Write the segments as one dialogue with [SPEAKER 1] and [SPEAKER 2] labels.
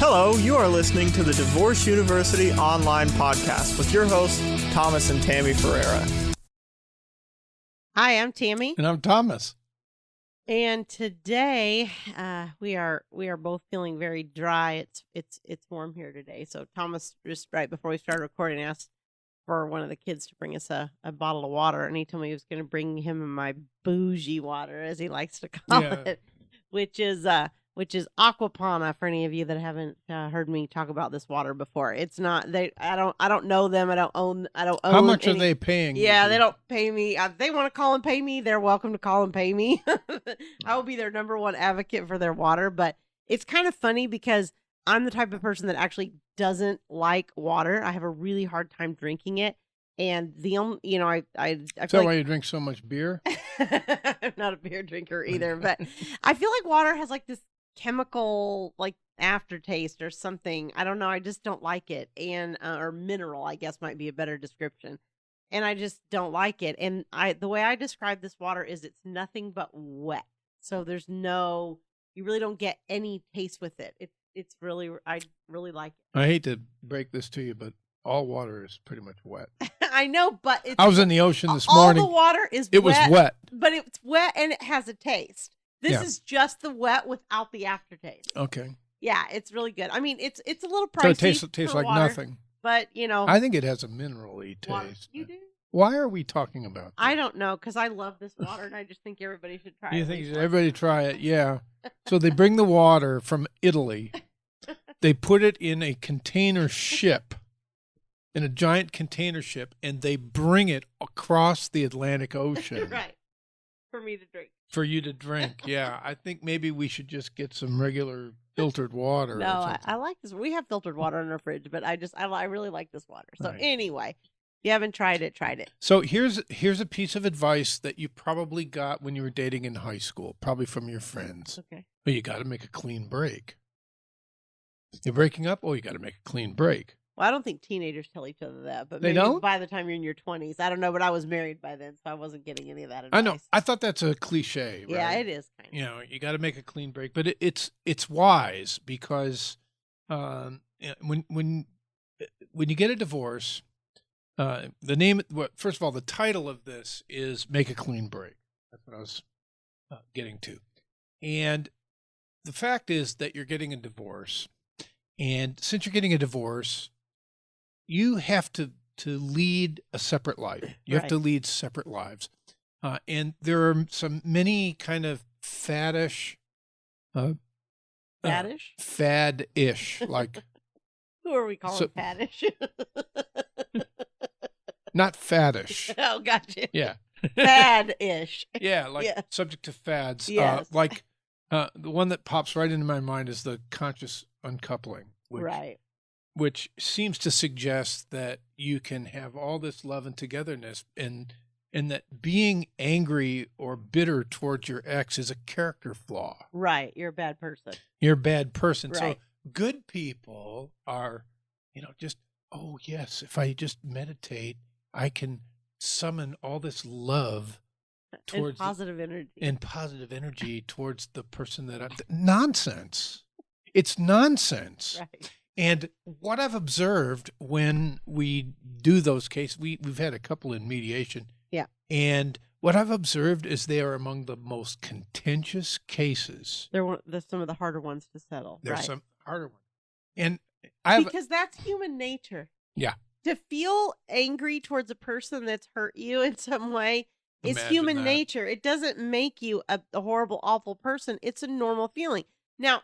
[SPEAKER 1] Hello, you are listening to the Divorce University online podcast with your hosts, Thomas and Tammy Ferreira.
[SPEAKER 2] Hi, I'm Tammy.
[SPEAKER 3] And I'm Thomas.
[SPEAKER 2] And today we are both feeling very dry. It's warm here today. So Thomas, just right before we started recording, asked for one of the kids to bring us a bottle of water, and he told me he was going to bring him my bougie water, as he likes to call it, which is Aquapana. For any of you that haven't heard me talk about this water before, it's not. I don't know them. I don't own.
[SPEAKER 3] How much are they paying?
[SPEAKER 2] Yeah, they don't pay me. They want to call and pay me. They're welcome to call and pay me. I will be their number one advocate for their water. But it's kind of funny because I'm the type of person that actually doesn't like water. I have a really hard time drinking it. And the only, I
[SPEAKER 3] Is that why you drink so much beer?
[SPEAKER 2] I'm not a beer drinker either, but I feel like water has like this chemical like aftertaste or something. I don't know. I just don't like it. And or mineral, I guess, might be a better description. And I just don't like it. And the way I describe this water is it's nothing but wet. So you really don't get any taste with it. It's really, I really like it.
[SPEAKER 3] I hate to break this to you, but all water is pretty much wet.
[SPEAKER 2] I know, but
[SPEAKER 3] I was in the ocean this morning.
[SPEAKER 2] All the water is
[SPEAKER 3] wet. It was wet.
[SPEAKER 2] But it's wet and it has a taste. This is just the wet without the aftertaste.
[SPEAKER 3] Okay.
[SPEAKER 2] Yeah, it's really good. I mean, it's a little pricey.
[SPEAKER 3] So it tastes like
[SPEAKER 2] water,
[SPEAKER 3] nothing.
[SPEAKER 2] But,
[SPEAKER 3] I think it has a mineral-y taste.
[SPEAKER 2] Water. You do?
[SPEAKER 3] Why are we talking about that?
[SPEAKER 2] I don't know, because I love this water, and I just think everybody should try it.
[SPEAKER 3] You think everybody try it? Yeah. So they bring the water from Italy. They put it in a container ship, in a giant container ship, and they bring it across the Atlantic Ocean.
[SPEAKER 2] Right. For me to drink.
[SPEAKER 3] For you to drink, yeah. I think maybe we should just get some regular filtered water.
[SPEAKER 2] No, I like this. We have filtered water in our fridge, but I really like this water. So
[SPEAKER 3] right.
[SPEAKER 2] Anyway, if you haven't tried it, tried it.
[SPEAKER 3] So here's a piece of advice that you probably got when you were dating in high school, probably from your friends.
[SPEAKER 2] Okay.
[SPEAKER 3] But you got to make a clean break. You're breaking up? Oh, you got to make a clean break.
[SPEAKER 2] Well, I don't think teenagers tell each other that, but
[SPEAKER 3] they
[SPEAKER 2] maybe
[SPEAKER 3] don't?
[SPEAKER 2] by the time you're in your 20s. I don't know, but I was married by then, so I wasn't getting any of that advice.
[SPEAKER 3] I know. I thought that's a cliche, right?
[SPEAKER 2] Yeah, it is kind of.
[SPEAKER 3] You got to make a clean break, but it's wise because when you get a divorce, first of all, the title of this is "Make a Clean Break." That's what I was getting to, and the fact is that you're getting a divorce. And since you're getting a divorce, you have to lead a separate life. You have to lead separate lives. And there are many kind of faddish.
[SPEAKER 2] Faddish?
[SPEAKER 3] Fad-ish. Like,
[SPEAKER 2] who are we calling faddish?
[SPEAKER 3] Not faddish.
[SPEAKER 2] Oh, gotcha.
[SPEAKER 3] Yeah.
[SPEAKER 2] Fad-ish.
[SPEAKER 3] Yeah, subject to fads.
[SPEAKER 2] Yes.
[SPEAKER 3] The one that pops right into my mind is the conscious uncoupling, which seems to suggest that you can have all this love and togetherness, and that being angry or bitter towards your ex is a character flaw.
[SPEAKER 2] Right, you're a bad person.
[SPEAKER 3] You're a bad person.
[SPEAKER 2] Right.
[SPEAKER 3] So good people are, just, oh yes, if I just meditate, I can summon all this love. Towards
[SPEAKER 2] positive energy
[SPEAKER 3] towards the person that I'm. Nonsense. It's nonsense.
[SPEAKER 2] Right.
[SPEAKER 3] And what I've observed when we do those cases, we've had a couple in mediation.
[SPEAKER 2] Yeah.
[SPEAKER 3] And what I've observed is they are among the most contentious cases.
[SPEAKER 2] They're some of the harder ones to settle.
[SPEAKER 3] There's some harder ones. And
[SPEAKER 2] because that's human nature.
[SPEAKER 3] Yeah.
[SPEAKER 2] To feel angry towards a person that's hurt you in some way. It's human nature. It doesn't make you a horrible, awful person. It's a normal feeling. Now,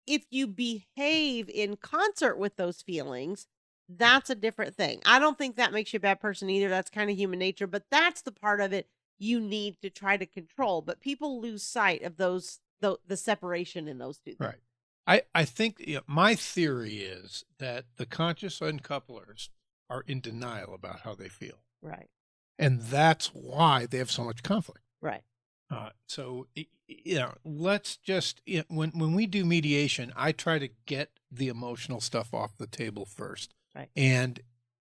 [SPEAKER 2] if you behave in concert with those feelings, that's a different thing. I don't think that makes you a bad person either. That's kind of human nature, but that's the part of it you need to try to control. But people lose sight of the separation in those two things.
[SPEAKER 3] Right. I think my theory is that the conscious uncouplers are in denial about how they feel.
[SPEAKER 2] Right.
[SPEAKER 3] And that's why they have so much conflict.
[SPEAKER 2] Right.
[SPEAKER 3] So, let's just, when we do mediation, I try to get the emotional stuff off the table first.
[SPEAKER 2] Right.
[SPEAKER 3] And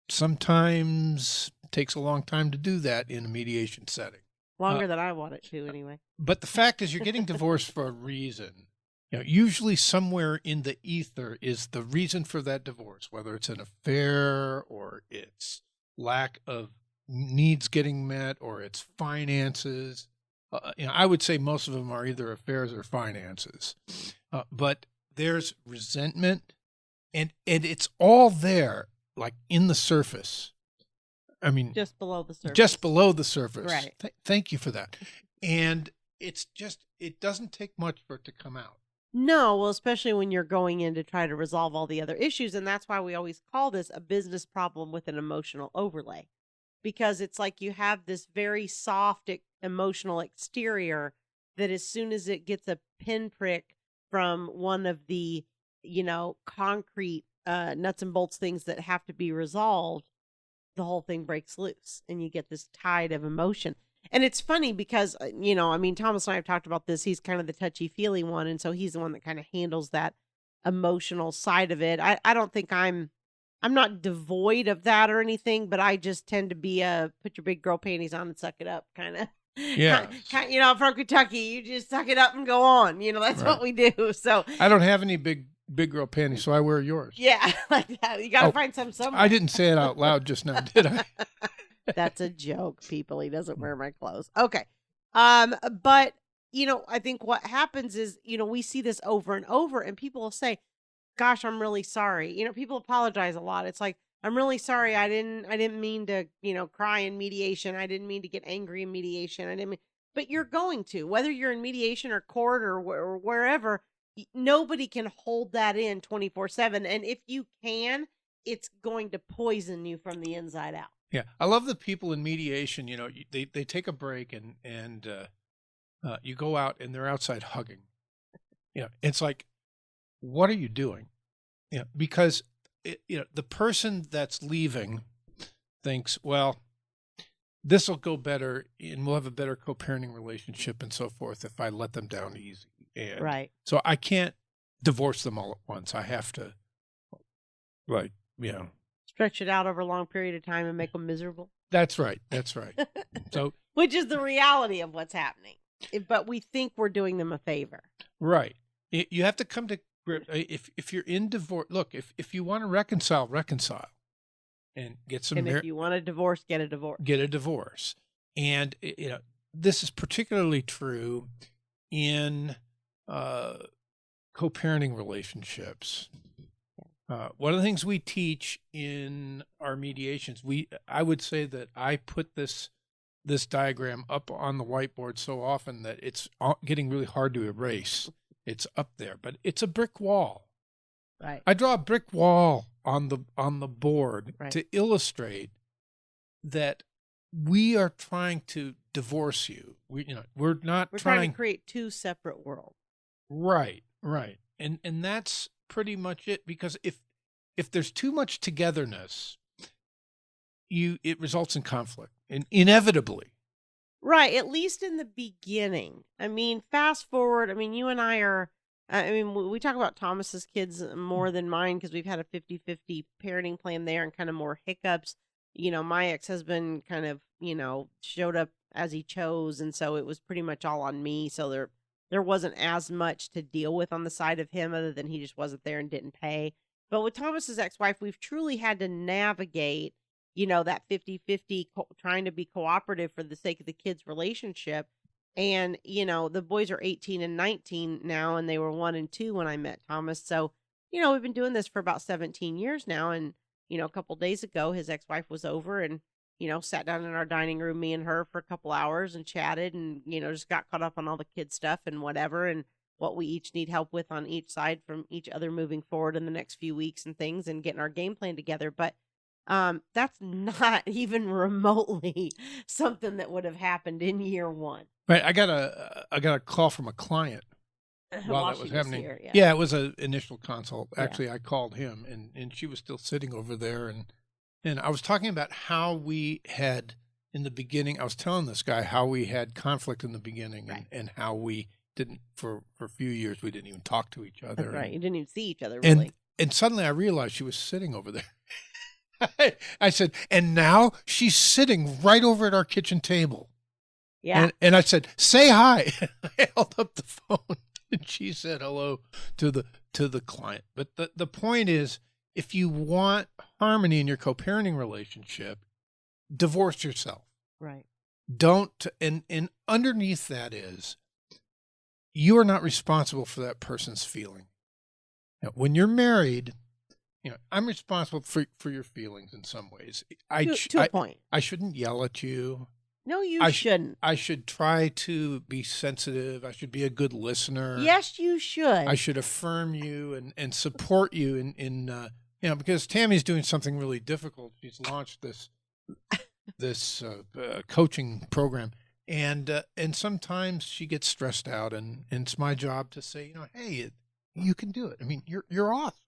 [SPEAKER 3] sometimes it takes a long time to do that in a mediation setting.
[SPEAKER 2] Longer than I want it to, anyway.
[SPEAKER 3] But the fact is, you're getting divorced for a reason. Usually somewhere in the ether is the reason for that divorce, whether it's an affair or it's lack of needs getting met or it's finances. I would say most of them are either affairs or finances. But there's resentment, and it's all there, like in the surface. I mean,
[SPEAKER 2] just below the surface.
[SPEAKER 3] Just below the surface.
[SPEAKER 2] Right.
[SPEAKER 3] Thank you for that. And it doesn't take much for it to come out.
[SPEAKER 2] No, well, especially when you're going in to try to resolve all the other issues. And that's why we always call this a business problem with an emotional overlay. Because it's like you have this very soft emotional exterior that as soon as it gets a pinprick from one of the, concrete nuts and bolts things that have to be resolved, the whole thing breaks loose and you get this tide of emotion. And it's funny because, Thomas and I have talked about this. He's kind of the touchy-feely one. And so he's the one that kind of handles that emotional side of it. I don't think I'm not devoid of that or anything, but I just tend to be put your big girl panties on and suck it up kind of.
[SPEAKER 3] Yeah.
[SPEAKER 2] I'm from Kentucky. You just suck it up and go on. That's
[SPEAKER 3] Right.
[SPEAKER 2] what we do. So
[SPEAKER 3] I don't have any big girl panties, so I wear yours.
[SPEAKER 2] yeah, like that. You got to find some somewhere.
[SPEAKER 3] I didn't say it out loud just now, did I?
[SPEAKER 2] That's a joke, people. He doesn't wear my clothes. Okay. But, I think what happens is, we see this over and over and people will say, gosh, I'm really sorry. People apologize a lot. It's like, I'm really sorry. I didn't mean to, cry in mediation. I didn't mean to get angry in mediation. But you're going to, whether you're in mediation or court or wherever, nobody can hold that in 24/7. And if you can, it's going to poison you from the inside out.
[SPEAKER 3] Yeah, I love the people in mediation. They take a break and you go out and they're outside hugging. It's like, what are you doing? Because the person that's leaving thinks, well, this will go better and we'll have a better co-parenting relationship and so forth if I let them down easy. And
[SPEAKER 2] right.
[SPEAKER 3] So I can't divorce them all at once. I have to,
[SPEAKER 2] stretch it out over a long period of time and make them miserable.
[SPEAKER 3] That's right. So,
[SPEAKER 2] which is the reality of what's happening. But we think we're doing them a favor.
[SPEAKER 3] Right. You have to come to grip. If you're in divorce, look, if you want to reconcile and get some.
[SPEAKER 2] And if you want a divorce, get a divorce.
[SPEAKER 3] Get a divorce. And, this is particularly true in co-parenting relationships. One of the things we teach in our mediations, I would say that I put this diagram up on the whiteboard so often that it's getting really hard to erase. It's up there, but it's a brick wall.
[SPEAKER 2] Right.
[SPEAKER 3] I draw a brick wall on the board
[SPEAKER 2] right.
[SPEAKER 3] to illustrate that we are trying to divorce you. We're trying
[SPEAKER 2] to create two separate worlds.
[SPEAKER 3] Right. And that's pretty much it, because if there's too much togetherness, it results in conflict, and inevitably.
[SPEAKER 2] Right, at least in the beginning. Fast forward, you and I are, we talk about Thomas's kids more than mine because we've had a 50-50 parenting plan there and kind of more hiccups. My ex-husband kind of, showed up as he chose, and so it was pretty much all on me. So there wasn't as much to deal with on the side of him other than he just wasn't there and didn't pay. But with Thomas's ex-wife, we've truly had to navigate, that 50-50 trying to be cooperative for the sake of the kids' relationship. And, the boys are 18 and 19 now, and they were 1 and 2 when I met Thomas. So, we've been doing this for about 17 years now. And, a couple days ago, his ex-wife was over and, sat down in our dining room, me and her, for a couple hours and chatted and, just got caught up on all the kid stuff and whatever, and what we each need help with on each side from each other moving forward in the next few weeks and things, and getting our game plan together. But that's not even remotely something that would have happened in year one.
[SPEAKER 3] Right. I got a call from a client while that was happening.
[SPEAKER 2] Here,
[SPEAKER 3] yeah, it was an initial consult. Actually,
[SPEAKER 2] yeah.
[SPEAKER 3] I called him, and she was still sitting over there, and I was talking about how we had in the beginning. I was telling this guy how we had conflict in the beginning,
[SPEAKER 2] right.
[SPEAKER 3] and how we didn't for a few years we didn't even talk to each other.
[SPEAKER 2] That's right. You didn't even see each other,
[SPEAKER 3] really.
[SPEAKER 2] And
[SPEAKER 3] And suddenly I realized she was sitting over there. I said, and now she's sitting right over at our kitchen table.
[SPEAKER 2] Yeah.
[SPEAKER 3] And I said, say hi. I held up the phone. she said hello to the client. But the point is, if you want harmony in your co-parenting relationship, divorce yourself.
[SPEAKER 2] Right.
[SPEAKER 3] Don't, and underneath that is, you are not responsible for that person's feeling. Now, when you're married, I'm responsible for your feelings in some ways.
[SPEAKER 2] To a point.
[SPEAKER 3] I shouldn't yell at you.
[SPEAKER 2] No, you shouldn't.
[SPEAKER 3] I should try to be sensitive. I should be a good listener.
[SPEAKER 2] Yes, you should.
[SPEAKER 3] I should affirm you and support you in because Tammy's doing something really difficult. She's launched this coaching program, and sometimes she gets stressed out, and it's my job to say, hey, you can do it. I mean, you're awesome.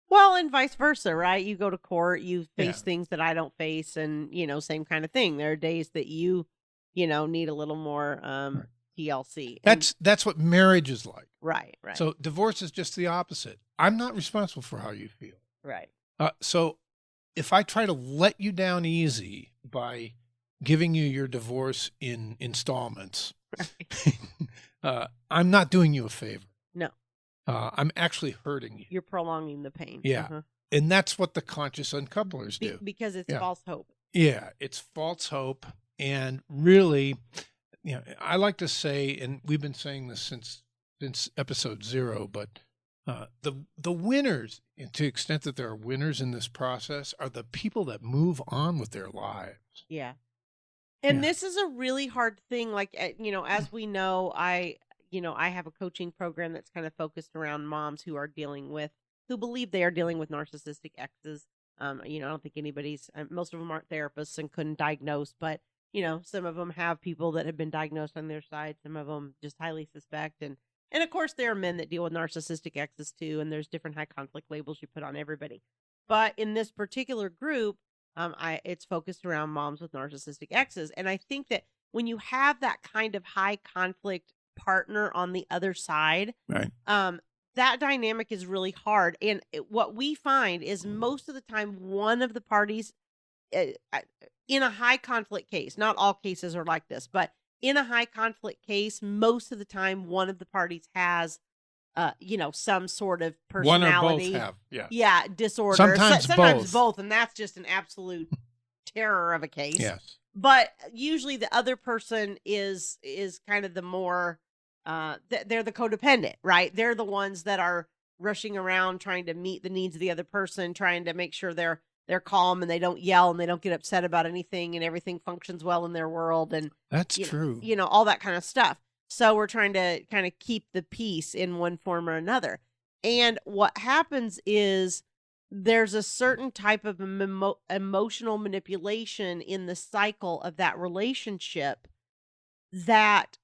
[SPEAKER 2] Well, and vice versa, right? You go to court, you face things that I don't face, and same kind of thing. There are days that you need a little more TLC.
[SPEAKER 3] That's what marriage is like.
[SPEAKER 2] Right.
[SPEAKER 3] So divorce is just the opposite. I'm not responsible for how you feel.
[SPEAKER 2] Right.
[SPEAKER 3] So if I try to let you down easy by giving you your divorce in installments, right. I'm not doing you a favor.
[SPEAKER 2] No.
[SPEAKER 3] I'm actually hurting you.
[SPEAKER 2] You're prolonging the pain.
[SPEAKER 3] Yeah.
[SPEAKER 2] Uh-huh.
[SPEAKER 3] And that's what the conscious uncouplers do.
[SPEAKER 2] Because it's false hope.
[SPEAKER 3] Yeah, it's false hope. And really, I like to say, and we've been saying this since episode 0, but the winners, and to the extent that there are winners in this process, are the people that move on with their lives.
[SPEAKER 2] Yeah. And this is a really hard thing. Like, as we know, I have a coaching program that's kind of focused around moms who believe they are dealing with narcissistic exes. I don't think most of them aren't therapists and couldn't diagnose, but, some of them have people that have been diagnosed on their side. Some of them just highly suspect. And of course, there are men that deal with narcissistic exes too. And there's different high conflict labels you put on everybody. But in this particular group, it's focused around moms with narcissistic exes. And I think that when you have that kind of high conflict partner on the other side,
[SPEAKER 3] right,
[SPEAKER 2] that dynamic is really hard. And what we find is most of the time one of the parties in a high conflict case, not all cases are like this, but in a high conflict case, most of the time one of the parties has some sort of personality.
[SPEAKER 3] One or both have,
[SPEAKER 2] disorder.
[SPEAKER 3] Sometimes
[SPEAKER 2] both, and that's just an absolute terror of a case.
[SPEAKER 3] Yes.
[SPEAKER 2] But usually the other person is kind of the more they're the codependent, right? They're the ones that are rushing around trying to meet the needs of the other person, trying to make sure they're calm and they don't yell and they don't get upset about anything and everything functions well in their world. And
[SPEAKER 3] that's true.
[SPEAKER 2] All that kind of stuff. So we're trying to kind of keep the peace in one form or another. And what happens is there's a certain type of emotional manipulation in the cycle of that relationship that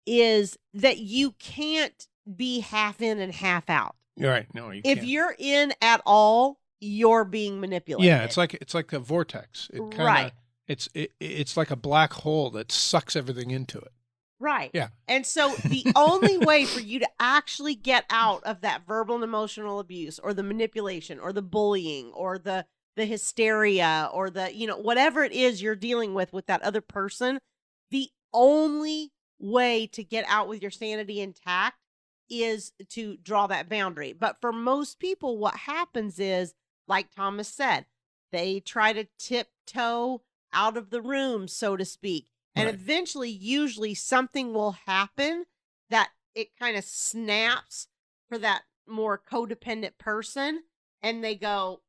[SPEAKER 2] you can't be half in and half out.
[SPEAKER 3] Right. No, you
[SPEAKER 2] can't. If you're in at all, you're being manipulated.
[SPEAKER 3] Yeah, it's like a vortex.
[SPEAKER 2] Right.
[SPEAKER 3] It's like a black hole that sucks everything into it.
[SPEAKER 2] Right.
[SPEAKER 3] Yeah.
[SPEAKER 2] And so the only way for you to actually get out of that verbal and emotional abuse or the manipulation or the bullying or the hysteria or the, whatever it is you're dealing with that other person, the only way to get out with your sanity intact is to draw that boundary. But for most people, what happens is, like Thomas said, they try to tiptoe out of the room, so to speak. And
[SPEAKER 3] right.
[SPEAKER 2] Eventually, usually something will happen that it kind of snaps for that more codependent person. And they go,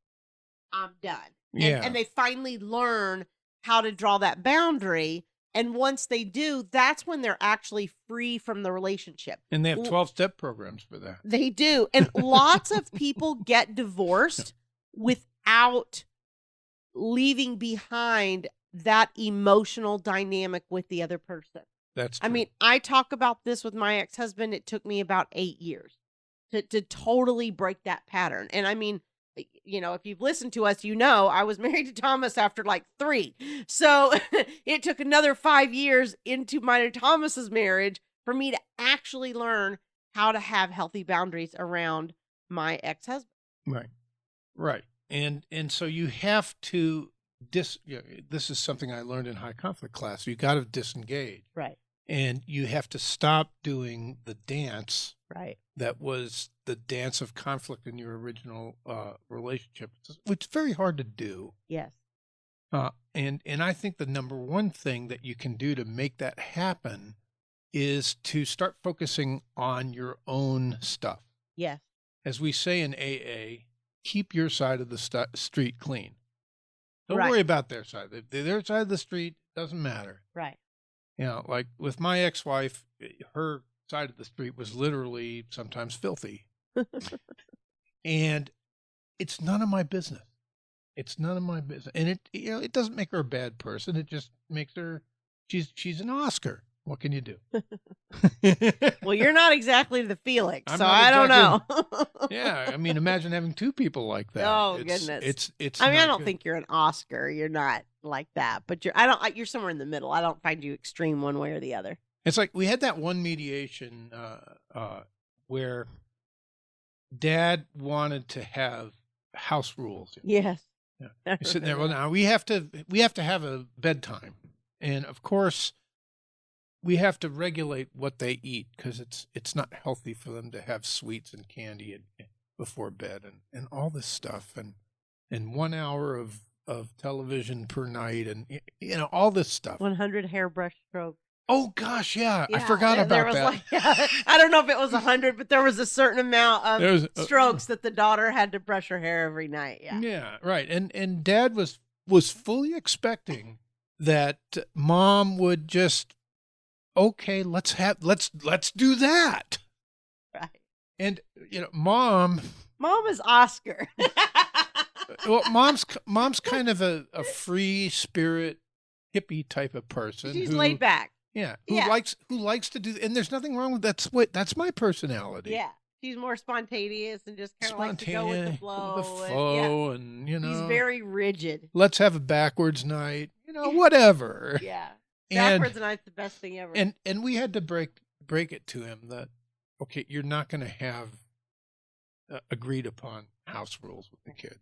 [SPEAKER 2] I'm done.
[SPEAKER 3] Yeah.
[SPEAKER 2] And they finally learn how to draw that boundary. And once they do, that's when they're actually free from the relationship.
[SPEAKER 3] And they have 12-step programs for that.
[SPEAKER 2] They do. And lots of people get divorced without leaving behind that emotional dynamic with the other person.
[SPEAKER 3] That's true.
[SPEAKER 2] I mean, I talk about this with my ex-husband. It took me about 8 years to totally break that pattern. And I mean, if you've listened to us, I was married to Thomas after like 3. So it took another 5 years into mine and Thomas's marriage for me to actually learn how to have healthy boundaries around my ex-husband.
[SPEAKER 3] Right. And so you have to this is something I learned in high conflict class. You got to disengage.
[SPEAKER 2] Right.
[SPEAKER 3] And you have to stop doing the dance
[SPEAKER 2] Right.
[SPEAKER 3] that was the dance of conflict in your original relationship, which is very hard to do.
[SPEAKER 2] Yes.
[SPEAKER 3] And I think the number one thing that you can do to make that happen is to start focusing on your own stuff.
[SPEAKER 2] Yes.
[SPEAKER 3] As we say in AA, keep your side of the street clean. Don't
[SPEAKER 2] Right.
[SPEAKER 3] worry about their side. Their side of the street doesn't matter.
[SPEAKER 2] Right.
[SPEAKER 3] You know, like with my ex-wife, her side of the street was literally sometimes filthy. And it's none of my business. It's none of my business. And it doesn't make her a bad person. It just makes her, she's an Oscar. What can you do?
[SPEAKER 2] Well, you're not exactly the Felix,
[SPEAKER 3] I'm
[SPEAKER 2] so
[SPEAKER 3] not
[SPEAKER 2] I don't know.
[SPEAKER 3] Yeah, I mean, imagine having two people like that.
[SPEAKER 2] Oh, goodness.
[SPEAKER 3] It's.
[SPEAKER 2] I mean, I
[SPEAKER 3] not
[SPEAKER 2] don't
[SPEAKER 3] good.
[SPEAKER 2] think you're an Oscar. You're not like that, but you're somewhere in the middle. I don't find you extreme one way or the other.
[SPEAKER 3] It's like we had that one mediation where Dad wanted to have house rules.
[SPEAKER 2] Yes.
[SPEAKER 3] Yeah. You're sitting there. Well, now we have to have a bedtime, and of course, we have to regulate what they eat because it's not healthy for them to have sweets and candy before bed and all this stuff and 1 hour of television per night and all this stuff.
[SPEAKER 2] 100 hairbrush strokes.
[SPEAKER 3] Oh gosh, yeah. I
[SPEAKER 2] Yeah,
[SPEAKER 3] forgot
[SPEAKER 2] there
[SPEAKER 3] about
[SPEAKER 2] was
[SPEAKER 3] that.
[SPEAKER 2] Like, I don't know if it was 100, but there was a certain amount of strokes that the daughter had to brush her hair every night. Yeah.
[SPEAKER 3] Yeah, right. And Dad was fully expecting that Mom would just, okay, let's do that.
[SPEAKER 2] Right.
[SPEAKER 3] And Mom
[SPEAKER 2] is Oscar.
[SPEAKER 3] well, mom's kind of a free spirit hippie type of person.
[SPEAKER 2] She's laid back.
[SPEAKER 3] Yeah, who likes to do, and there's nothing wrong with that's my personality.
[SPEAKER 2] Yeah, she's more spontaneous and just kind of likes to go with the flow.
[SPEAKER 3] And
[SPEAKER 2] she's very rigid.
[SPEAKER 3] Let's have a backwards night, whatever.
[SPEAKER 2] Yeah, backwards night's the best thing ever.
[SPEAKER 3] And we had to break it to him that, okay, you're not going to have agreed upon house rules with the kid.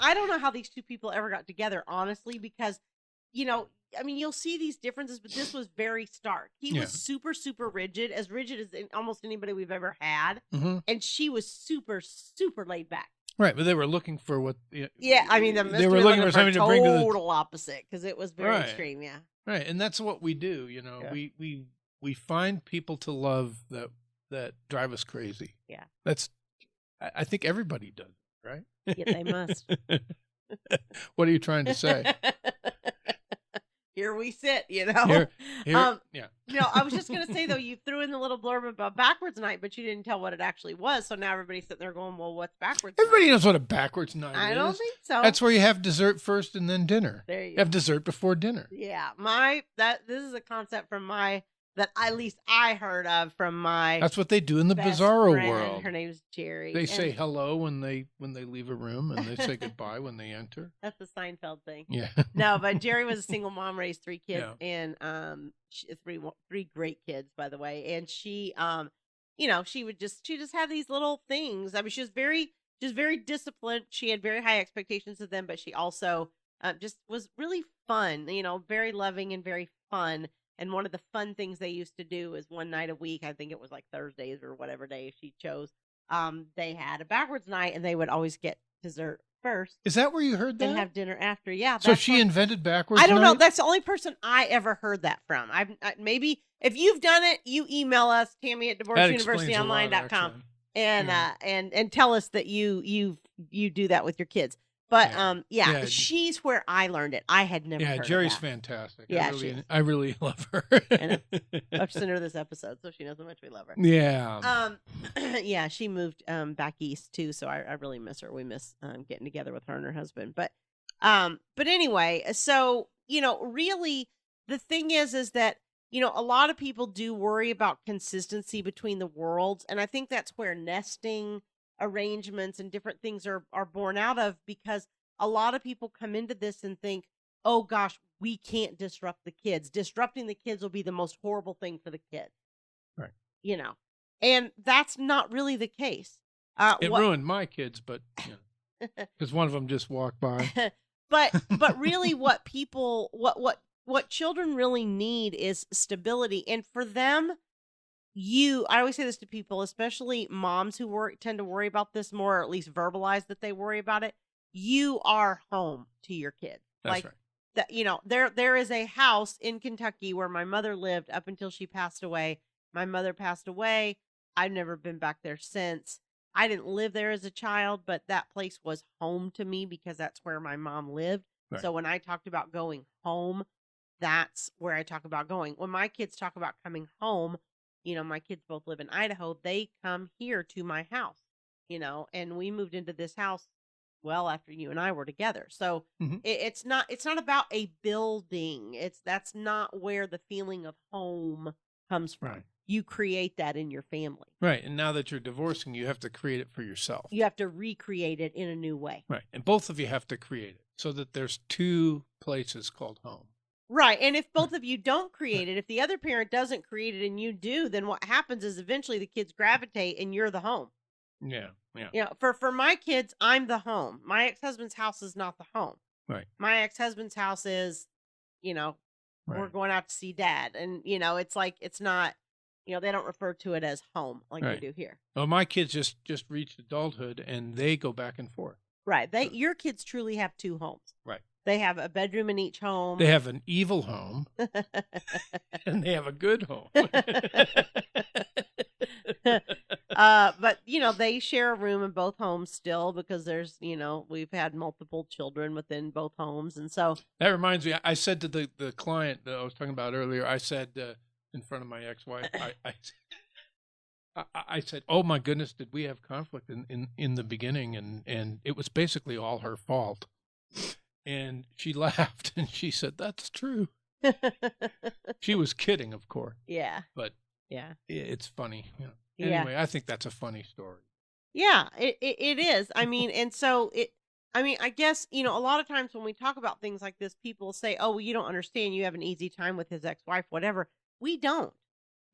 [SPEAKER 2] I don't know how these two people ever got together, honestly, because I mean, you'll see these differences, but this was very stark. He was super, super rigid as almost anybody we've ever had.
[SPEAKER 3] Mm-hmm.
[SPEAKER 2] And she was super, super laid back.
[SPEAKER 3] Right, but they were looking for what...
[SPEAKER 2] Yeah, I mean,
[SPEAKER 3] they were looking for something to bring to the...
[SPEAKER 2] total opposite, because it was very extreme, yeah.
[SPEAKER 3] Right, and that's what we do,
[SPEAKER 2] Yeah.
[SPEAKER 3] We find people to love that drive us crazy.
[SPEAKER 2] Yeah.
[SPEAKER 3] I think everybody does, right?
[SPEAKER 2] Yeah, they must.
[SPEAKER 3] What are you trying to say?
[SPEAKER 2] Here we sit,
[SPEAKER 3] Here,
[SPEAKER 2] yeah.
[SPEAKER 3] yeah.
[SPEAKER 2] I was just going to say, though, you threw in the little blurb about backwards night, but you didn't tell what it actually was. So now everybody's sitting there going, well, what's backwards
[SPEAKER 3] Everybody
[SPEAKER 2] night?
[SPEAKER 3] knows what a backwards night is.
[SPEAKER 2] I don't think so.
[SPEAKER 3] That's where you have dessert first and then dinner.
[SPEAKER 2] There you
[SPEAKER 3] You have dessert before dinner.
[SPEAKER 2] Yeah, this is a concept that at least I heard of from my
[SPEAKER 3] That's what they do in the
[SPEAKER 2] best
[SPEAKER 3] bizarro
[SPEAKER 2] friend.
[SPEAKER 3] world.
[SPEAKER 2] Her name's Jerry.
[SPEAKER 3] They say hello when they leave a room, and they say goodbye when they enter.
[SPEAKER 2] That's the Seinfeld thing.
[SPEAKER 3] Yeah.
[SPEAKER 2] No, but Jerry was a single mom, raised 3 kids,
[SPEAKER 3] Yeah.
[SPEAKER 2] and three great kids, by the way. And she, she would just have these little things. I mean, she was very disciplined. She had very high expectations of them, but she also just was really fun. Very loving and very fun. And one of the fun things they used to do is one night a week, I think it was like Thursdays or whatever day she chose, they had a backwards night, and they would always get dessert first.
[SPEAKER 3] Is that where you heard that?
[SPEAKER 2] And have dinner after. Yeah.
[SPEAKER 3] So she invented backwards
[SPEAKER 2] I don't know.
[SPEAKER 3] night?
[SPEAKER 2] That's the only person I ever heard that from. Maybe if you've done it, you email us, Tammy at divorceuniversityonline.com, and tell us that you do that with your kids. But she's where I learned it. I had never heard
[SPEAKER 3] Jerry's
[SPEAKER 2] of that.
[SPEAKER 3] fantastic.
[SPEAKER 2] Yeah,
[SPEAKER 3] I really love her.
[SPEAKER 2] I've sent her this episode, so she knows how much we love her.
[SPEAKER 3] Yeah.
[SPEAKER 2] Yeah, she moved back east too, so I really miss her. We miss getting together with her and her husband. But anyway, so really the thing is that a lot of people do worry about consistency between the worlds, and I think that's where nesting arrangements and different things are born out of, because a lot of people come into this and think, oh gosh, we can't disrupt the kids. Disrupting the kids will be the most horrible thing for the kids.
[SPEAKER 3] Right.
[SPEAKER 2] And that's not really the case.
[SPEAKER 3] It ruined my kids, but because one of them just walked by.
[SPEAKER 2] but really what what children really need is stability. And for them, I always say this to people, especially moms who tend to worry about this more, or at least verbalize that they worry about it. You are home to your kids.
[SPEAKER 3] That's right.
[SPEAKER 2] That, there is a house in Kentucky where my mother lived up until she passed away. My mother passed away. I've never been back there since. I didn't live there as a child, but that place was home to me because that's where my mom lived.
[SPEAKER 3] Right.
[SPEAKER 2] So when I talked about going home, that's where I talk about going. When my kids talk about coming home, my kids both live in Idaho. They come here to my house, and we moved into this house well after you and I were together. So it's not about a building. That's not where the feeling of home comes from.
[SPEAKER 3] Right.
[SPEAKER 2] You create that in your family.
[SPEAKER 3] Right. And now that you're divorcing, you have to create it for yourself.
[SPEAKER 2] You have to recreate it in a new way.
[SPEAKER 3] Right. And both of you have to create it so that there's two places called home.
[SPEAKER 2] Right. And if both of you don't create it, if the other parent doesn't create it and you do, then what happens is eventually the kids gravitate and you're the home.
[SPEAKER 3] Yeah. Yeah.
[SPEAKER 2] For my kids, I'm the home. My ex-husband's house is not the home.
[SPEAKER 3] Right.
[SPEAKER 2] My ex-husband's house is, we're going out to see dad. And, it's like, it's not, they don't refer to it as home like we do here.
[SPEAKER 3] Well, my kids just reached adulthood and they go back and forth.
[SPEAKER 2] Right. Your kids truly have two homes.
[SPEAKER 3] Right.
[SPEAKER 2] They have a bedroom in each home.
[SPEAKER 3] They have an evil home and they have a good home.
[SPEAKER 2] But they share a room in both homes still because there's, we've had multiple children within both homes. And so
[SPEAKER 3] that reminds me, I said to the client that I was talking about earlier, I said in front of my ex-wife, I said, oh my goodness, did we have conflict in the beginning? And it was basically all her fault. And she laughed and she said, that's true. She was kidding, of course.
[SPEAKER 2] Yeah.
[SPEAKER 3] But
[SPEAKER 2] yeah,
[SPEAKER 3] it's funny. Anyway, I think that's a funny story.
[SPEAKER 2] Yeah, it is. I mean, and so I guess, a lot of times when we talk about things like this, people say, oh, well, you don't understand. You have an easy time with his ex-wife, whatever. We don't.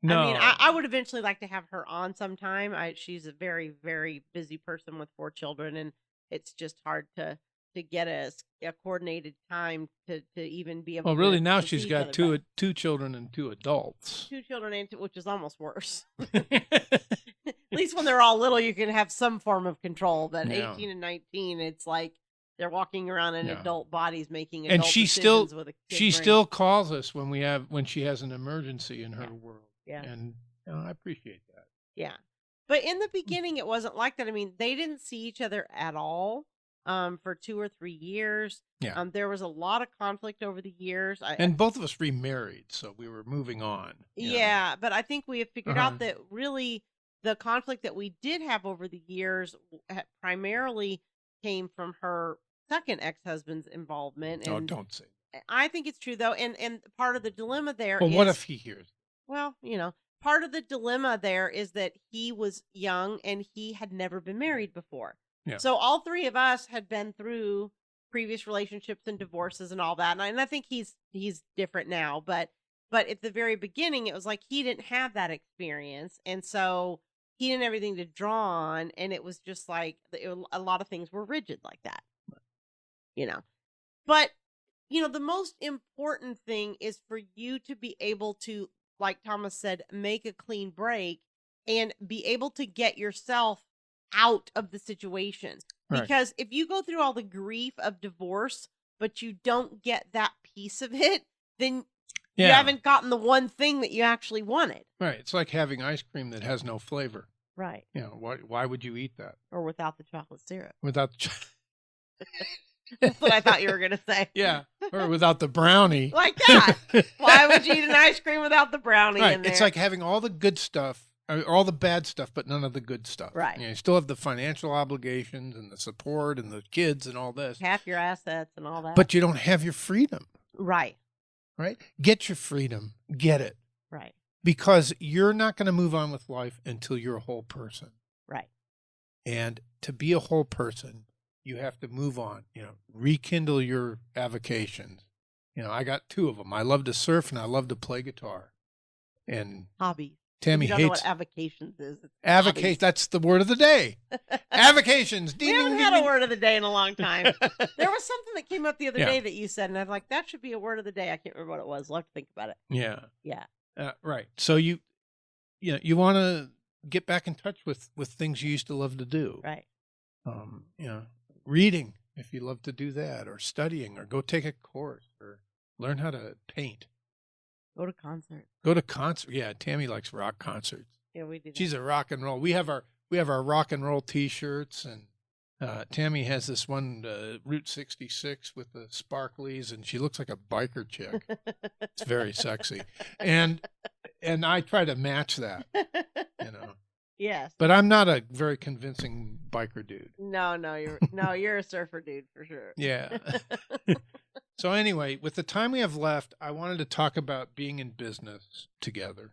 [SPEAKER 3] No.
[SPEAKER 2] I mean, I would eventually like to have her on sometime. She's a very, very busy person with 4 children, and it's just hard to get a coordinated time to even be able.
[SPEAKER 3] Well, really, now
[SPEAKER 2] to
[SPEAKER 3] she's
[SPEAKER 2] see
[SPEAKER 3] got
[SPEAKER 2] each other
[SPEAKER 3] two children and 2 adults.
[SPEAKER 2] 2 children, which is almost worse. At least when they're all little, you can have some form of control. But 18 and 19, it's like they're walking around in adult bodies, making adult decisions with a kid brain.
[SPEAKER 3] Still calls us when she has an emergency in her world.
[SPEAKER 2] Yeah,
[SPEAKER 3] and I appreciate that.
[SPEAKER 2] Yeah, but in the beginning, it wasn't like that. I mean, they didn't see each other at all. For 2 or 3 years.
[SPEAKER 3] Yeah.
[SPEAKER 2] There was a lot of conflict over the years.
[SPEAKER 3] And both of us remarried, so we were moving on.
[SPEAKER 2] Yeah, but I think we have figured out that really the conflict that we did have over the years primarily came from her second ex-husband's involvement. And
[SPEAKER 3] don't say that.
[SPEAKER 2] I think it's true, though. And part of the dilemma there
[SPEAKER 3] is... Well, what if he hears?
[SPEAKER 2] Well, part of the dilemma there is that he was young and he had never been married before.
[SPEAKER 3] Yeah.
[SPEAKER 2] So all 3 of us had been through previous relationships and divorces and all that. And I think he's different now, but at the very beginning, it was like he didn't have that experience. And so he didn't have anything to draw on. And it was just like a lot of things were rigid like that, But, the most important thing is for you to be able to, like Thomas said, make a clean break and be able to get yourself out of the situation.
[SPEAKER 3] Right.
[SPEAKER 2] Because if you go through all the grief of divorce, but you don't get that piece of it, then you haven't gotten the one thing that you actually wanted. Right.
[SPEAKER 3] It's like having ice cream that has no flavor.
[SPEAKER 2] Right.
[SPEAKER 3] Why would you eat that?
[SPEAKER 2] Or without the chocolate syrup.
[SPEAKER 3] Without the chocolate.
[SPEAKER 2] That's what I thought you were going to say.
[SPEAKER 3] Yeah. Or without the brownie.
[SPEAKER 2] Like that. Why would you eat an ice cream without the brownie in there?
[SPEAKER 3] It's like having all the good stuff. All the bad stuff, but none of the good stuff.
[SPEAKER 2] Right.
[SPEAKER 3] You still have the financial obligations and the support and the kids and all this.
[SPEAKER 2] Half your assets and all that.
[SPEAKER 3] But you don't have your freedom.
[SPEAKER 2] Right.
[SPEAKER 3] Right? Get your freedom. Get it.
[SPEAKER 2] Right.
[SPEAKER 3] Because you're not going to move on with life until you're a whole person.
[SPEAKER 2] Right.
[SPEAKER 3] And to be a whole person, you have to move on. Rekindle your avocations. I got 2 of them. I love to surf and I love to play guitar. And
[SPEAKER 2] hobbies.
[SPEAKER 3] Tammy
[SPEAKER 2] you don't know
[SPEAKER 3] hates
[SPEAKER 2] what avocations is.
[SPEAKER 3] avocation. That's the word of the day. Avocations.
[SPEAKER 2] We haven't had a word of the day in a long time. There was something that came up the other day that you said, and I'm like, that should be a word of the day. I can't remember what it was. I'll have to think about it.
[SPEAKER 3] Yeah.
[SPEAKER 2] Yeah.
[SPEAKER 3] Right. So you want to get back in touch with things you used to love to do.
[SPEAKER 2] Right.
[SPEAKER 3] Reading, if you love to do that, or studying, or go take a course, or learn how to paint.
[SPEAKER 2] Go to concerts.
[SPEAKER 3] Go to concert. Yeah, Tammy likes rock concerts.
[SPEAKER 2] Yeah, we do.
[SPEAKER 3] She's a rock and roll. We have our rock and roll T-shirts, and Tammy has this one Route 66 with the sparklies, and she looks like a biker chick. It's very sexy, and I try to match that,
[SPEAKER 2] Yes.
[SPEAKER 3] But I'm not a very convincing biker dude.
[SPEAKER 2] No, you're a surfer dude for sure.
[SPEAKER 3] Yeah. So anyway, with the time we have left, I wanted to talk about being in business together,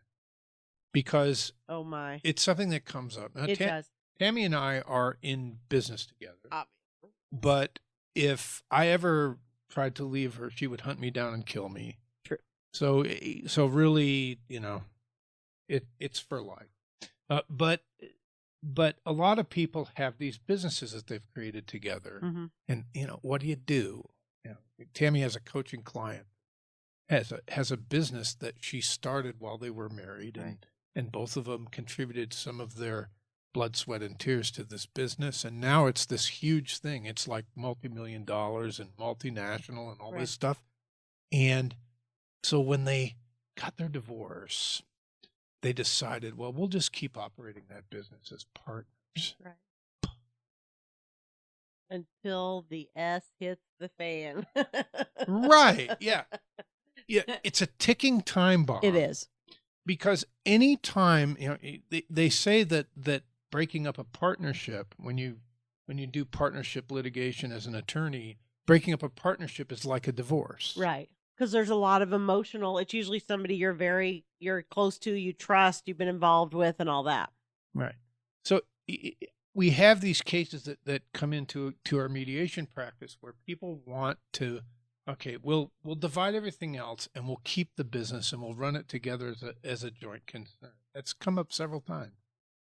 [SPEAKER 3] because
[SPEAKER 2] oh my,
[SPEAKER 3] it's something that comes up. Now,
[SPEAKER 2] it does.
[SPEAKER 3] Tammy and I are in business together.
[SPEAKER 2] Obviously.
[SPEAKER 3] But if I ever tried to leave her, she would hunt me down and kill me.
[SPEAKER 2] True.
[SPEAKER 3] So really, it's for life. But a lot of people have these businesses that they've created together.
[SPEAKER 2] Mm-hmm.
[SPEAKER 3] And, what do you do? Tammy has a coaching client, has a business that she started while they were married,
[SPEAKER 2] right.
[SPEAKER 3] and both of them contributed some of their blood, sweat, and tears to this business. And now it's this huge thing. It's like multi-million dollars and multinational and all
[SPEAKER 2] right.
[SPEAKER 3] this stuff. And so when they got their divorce, they decided, well, we'll just keep operating that business as partners.
[SPEAKER 2] Right. Until the S hits the fan.
[SPEAKER 3] Right. Yeah. Yeah. It's a ticking time bomb.
[SPEAKER 2] It is.
[SPEAKER 3] Because any time, they say that breaking up a partnership, when you do partnership litigation as an attorney, breaking up a partnership is like a divorce.
[SPEAKER 2] Right. Because there's a lot of emotional, it's usually somebody you're close to, you trust, you've been involved with, and all that.
[SPEAKER 3] Right. So we have these cases that come into our mediation practice where people want to, okay, we'll divide everything else and we'll keep the business and we'll run it together as a joint concern. That's come up several times.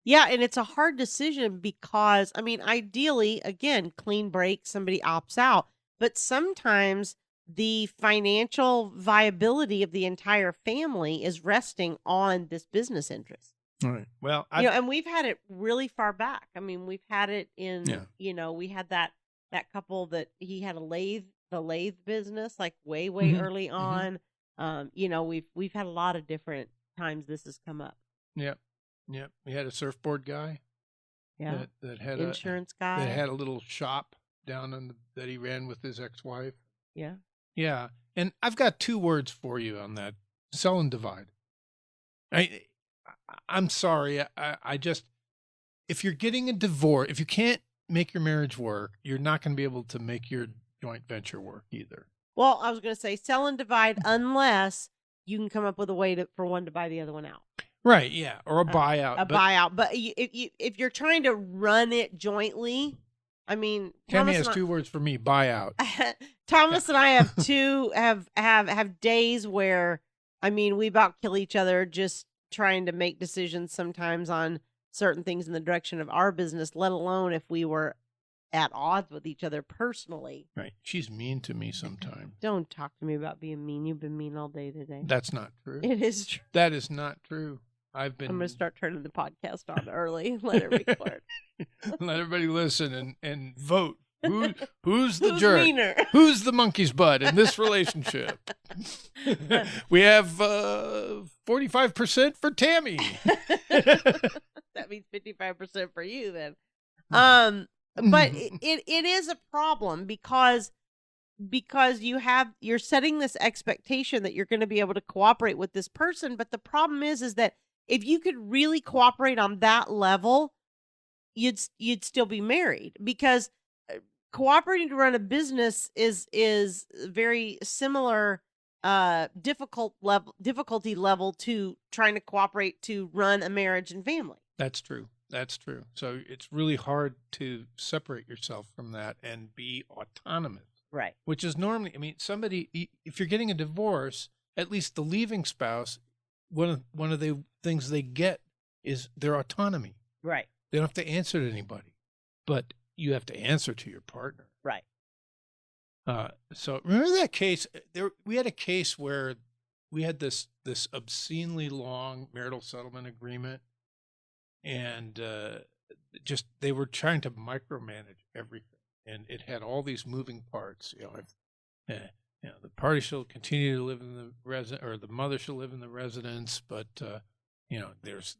[SPEAKER 2] Yeah, and it's a hard decision because, ideally, again, clean break, somebody opts out. But sometimes the financial viability of the entire family is resting on this business interest.
[SPEAKER 3] Right. Well,
[SPEAKER 2] and we've had it really far back. We've had it in, we had that couple that he had the lathe business, like way
[SPEAKER 3] mm-hmm.
[SPEAKER 2] early on. Mm-hmm. We've had a lot of different times this has come up.
[SPEAKER 3] Yeah. Yeah. We had a surfboard guy.
[SPEAKER 2] Yeah.
[SPEAKER 3] That had
[SPEAKER 2] insurance guy.
[SPEAKER 3] That had a little shop down that he ran with his ex-wife.
[SPEAKER 2] Yeah.
[SPEAKER 3] Yeah. And I've got 2 words for you on that. Sell and divide. I'm sorry. I just, if you're getting a divorce, if you can't make your marriage work, you're not going to be able to make your joint venture work either.
[SPEAKER 2] Well, I was going to say sell and divide unless you can come up with a way for one to buy the other one out.
[SPEAKER 3] Right. Yeah. Or a buyout.
[SPEAKER 2] Buyout. But if you're trying to run it jointly,
[SPEAKER 3] Tammy has 2 words for me: buyout.
[SPEAKER 2] Thomas and I have days where, we about kill each other just trying to make decisions sometimes on certain things in the direction of our business, let alone if we were at odds with each other personally.
[SPEAKER 3] Right. She's mean to me sometimes.
[SPEAKER 2] Don't talk to me about being mean. You've been mean all day today.
[SPEAKER 3] That's not true.
[SPEAKER 2] It is true.
[SPEAKER 3] That is not true. I'm going
[SPEAKER 2] to start turning the podcast on early. Let it record.
[SPEAKER 3] Let everybody listen and vote. Who's the jerk?
[SPEAKER 2] Meaner?
[SPEAKER 3] Who's the monkey's butt in this relationship? We have 45% for Tammy.
[SPEAKER 2] That means 55% for you then. But it is a problem because you're setting this expectation that you're going to be able to cooperate with this person. But the problem is that if you could really cooperate on that level, you'd still be married, because cooperating to run a business is very similar difficulty level to trying to cooperate to run a marriage and family.
[SPEAKER 3] That's true. So it's really hard to separate yourself from that and be autonomous.
[SPEAKER 2] Right.
[SPEAKER 3] Which is normally, somebody, if you're getting a divorce, at least the leaving spouse one of the things they get is their autonomy.
[SPEAKER 2] Right.
[SPEAKER 3] They don't have to answer to anybody, but you have to answer to your partner.
[SPEAKER 2] Right.
[SPEAKER 3] So remember that case? We had a case where we had this obscenely long marital settlement agreement, and just they were trying to micromanage everything, and it had all these moving parts. The party shall continue to live in the residence, or the mother shall live in the residence, but there's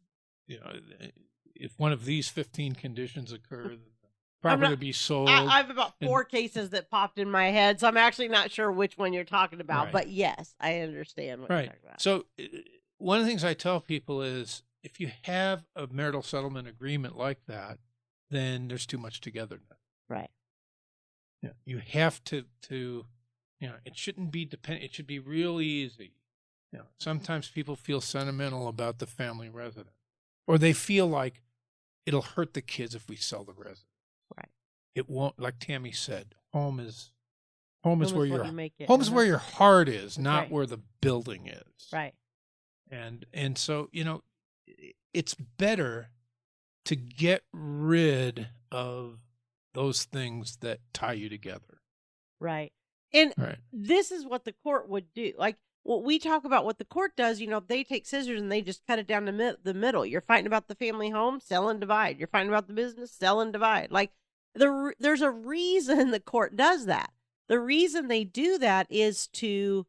[SPEAKER 3] if one of these 15 conditions occur, then the property to be sold.
[SPEAKER 2] I have about 4 cases that popped in my head, so I'm actually not sure which one you're talking about.
[SPEAKER 3] Right.
[SPEAKER 2] But yes, I understand what you're talking about.
[SPEAKER 3] So one of the things I tell people is, if you have a marital settlement agreement like that, then there's too much togetherness.
[SPEAKER 2] Right.
[SPEAKER 3] Yeah. You have to it shouldn't be dependent. It should be real easy. Sometimes people feel sentimental about the family residence, or they feel like it'll hurt the kids if we sell the residence.
[SPEAKER 2] Right.
[SPEAKER 3] It won't. Like Tammy said, home is where your where your heart is, not
[SPEAKER 2] right.
[SPEAKER 3] where the building is.
[SPEAKER 2] Right.
[SPEAKER 3] And so it's better to get rid of those things that tie you together.
[SPEAKER 2] Right. And
[SPEAKER 3] right.
[SPEAKER 2] This is what the court would do. Like, what we talk about, what the court does, they take scissors and they just cut it down the middle. You're fighting about the family home, sell and divide. You're fighting about the business, sell and divide. Like, there's a reason the court does that. The reason they do that is to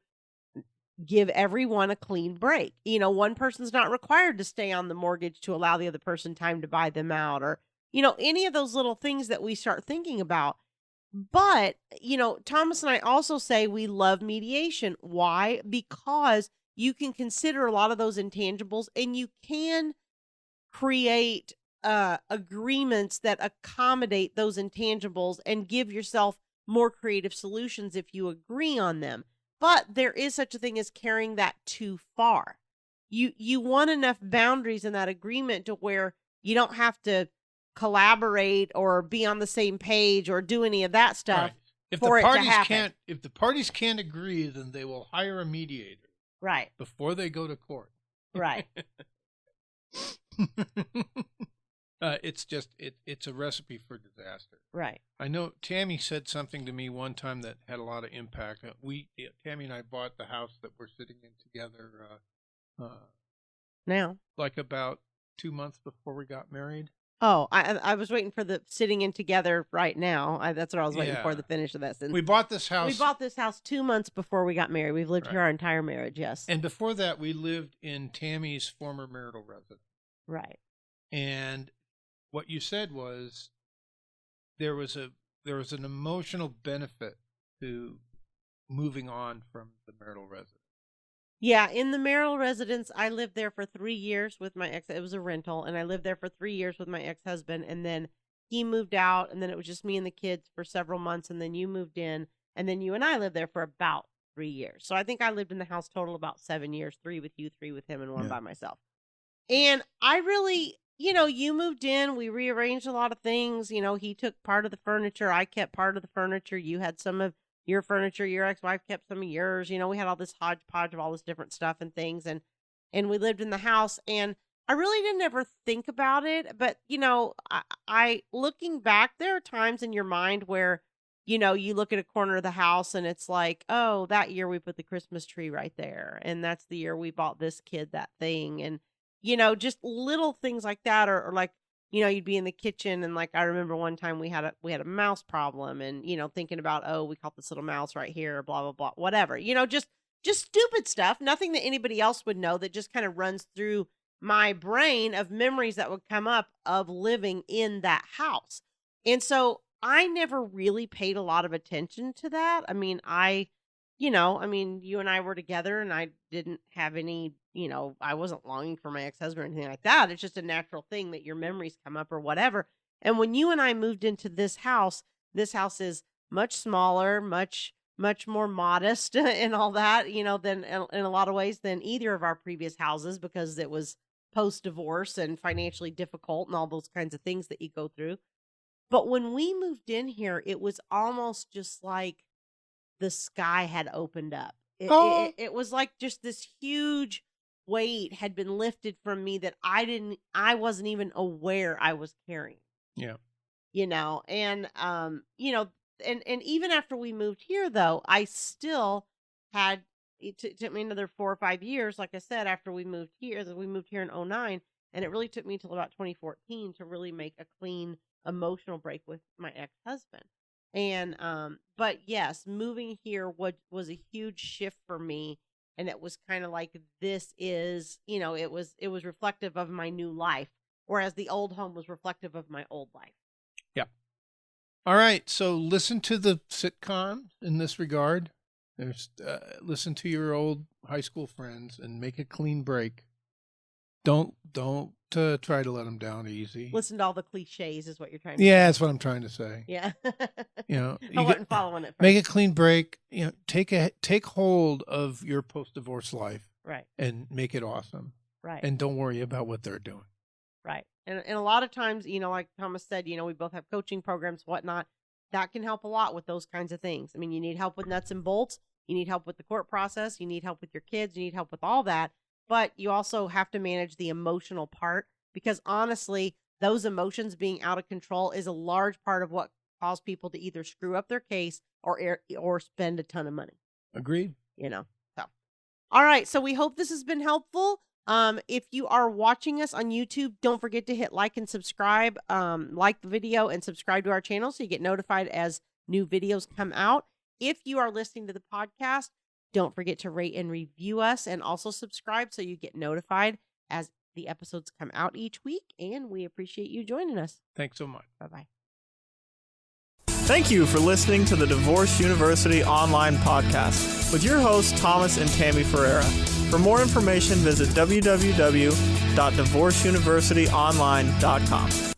[SPEAKER 2] give everyone a clean break. One person's not required to stay on the mortgage to allow the other person time to buy them out, or, any of those little things that we start thinking about. But, Thomas and I also say we love mediation. Why? Because you can consider a lot of those intangibles, and you can create agreements that accommodate those intangibles and give yourself more creative solutions if you agree on them. But there is such a thing as carrying that too far. You want enough boundaries in that agreement to where you don't have to collaborate or be on the same page or do any of that stuff.
[SPEAKER 3] Right. If
[SPEAKER 2] for
[SPEAKER 3] the parties
[SPEAKER 2] it to happen.
[SPEAKER 3] if the parties can't agree, then they will hire a mediator.
[SPEAKER 2] Right.
[SPEAKER 3] Before they go to court.
[SPEAKER 2] Right.
[SPEAKER 3] It's a recipe for disaster.
[SPEAKER 2] Right.
[SPEAKER 3] I know Tammy said something to me one time that had a lot of impact. Tammy and I bought the house that we're sitting in together
[SPEAKER 2] now,
[SPEAKER 3] like about 2 months before we got married.
[SPEAKER 2] Oh, I was waiting for the sitting in together right now. That's what I was waiting for, the finish of that sentence.
[SPEAKER 3] We bought this house.
[SPEAKER 2] We bought this house 2 months before we got married. We've lived here our entire marriage, yes.
[SPEAKER 3] And before that, we lived in Tammy's former marital residence.
[SPEAKER 2] Right.
[SPEAKER 3] And what you said was there was an emotional benefit to moving on from the marital residence.
[SPEAKER 2] Yeah, in the marital residence, I lived there for 3 years with my ex. It was a rental, and I lived there for 3 years with my ex-husband, and then he moved out, and then it was just me and the kids for several months, and then you moved in, and then you and I lived there for about 3 years. So I think I lived in the house total about 7 years, 3 with you, 3 with him, and 1 by myself. And I really, you moved in, we rearranged a lot of things. He took part of the furniture, I kept part of the furniture, you had some of your furniture, your ex-wife kept some of yours. We had all this hodgepodge of all this different stuff and things, and we lived in the house, and I really didn't ever think about it. But I looking back, there are times in your mind where you look at a corner of the house and it's like, oh, that year we put the Christmas tree right there, and that's the year we bought this kid that thing, and just little things like that, or like, you'd be in the kitchen, and like I remember one time we had a mouse problem, and thinking about, oh, we caught this little mouse right here, blah blah blah, whatever. Just stupid stuff, nothing that anybody else would know, that just kind of runs through my brain of memories that would come up of living in that house. And so I never really paid a lot of attention to that. I mean, you and I were together, and I didn't have any, I wasn't longing for my ex-husband or anything like that. It's just a natural thing that your memories come up or whatever. And when you and I moved into this house is much smaller, much more modest and all that, than in a lot of ways than either of our previous houses, because it was post-divorce and financially difficult and all those kinds of things that you go through. But when we moved in here, it was almost just like the sky had opened up. It was like just this huge weight had been lifted from me that I wasn't even aware I was carrying.
[SPEAKER 3] Yeah.
[SPEAKER 2] You know, and you know, and even after we moved here though, I still had it took me another 4 or 5 years, like I said, after we moved here, that we moved here in 2009, and it really took me till about 2014 to really make a clean emotional break with my ex-husband. And but yes, moving here was a huge shift for me, and it was kind of like, this is, you know, it was reflective of my new life, whereas the old home was reflective of my old life.
[SPEAKER 3] Yeah. All right, so listen to the sitcom in this regard. There's listen to your old high school friends and make a clean break. Don't try to let them down easy.
[SPEAKER 2] Listen to all the cliches is what you're trying to
[SPEAKER 3] Yeah,
[SPEAKER 2] say.
[SPEAKER 3] that's what I'm trying to say.
[SPEAKER 2] Yeah.
[SPEAKER 3] You know,
[SPEAKER 2] I wasn't following it.
[SPEAKER 3] Make a clean break. You know, take hold of your post-divorce life.
[SPEAKER 2] Right.
[SPEAKER 3] And make it awesome.
[SPEAKER 2] Right.
[SPEAKER 3] And don't worry about what they're doing.
[SPEAKER 2] Right. And a lot of times, you know, like Thomas said, you know, we both have coaching programs, whatnot. That can help a lot with those kinds of things. I mean, you need help with nuts and bolts. You need help with the court process. You need help with your kids. You need help with all that. But you also have to manage the emotional part, because honestly, those emotions being out of control is a large part of what caused people to either screw up their case or spend a ton of money.
[SPEAKER 3] Agreed.
[SPEAKER 2] You know, so. All right. So we hope this has been helpful. If you are watching us on YouTube, don't forget to hit like and subscribe, like the video and subscribe to our channel so you get notified as new videos come out. If you are listening to the podcast, don't forget to rate and review us, and also subscribe so you get notified as the episodes come out each week. And we appreciate you joining us.
[SPEAKER 3] Thanks so much.
[SPEAKER 2] Bye-bye.
[SPEAKER 1] Thank you for listening to the Divorce University online podcast with your hosts, Thomas and Tammy Ferreira. For more information, visit www.divorceuniversityonline.com.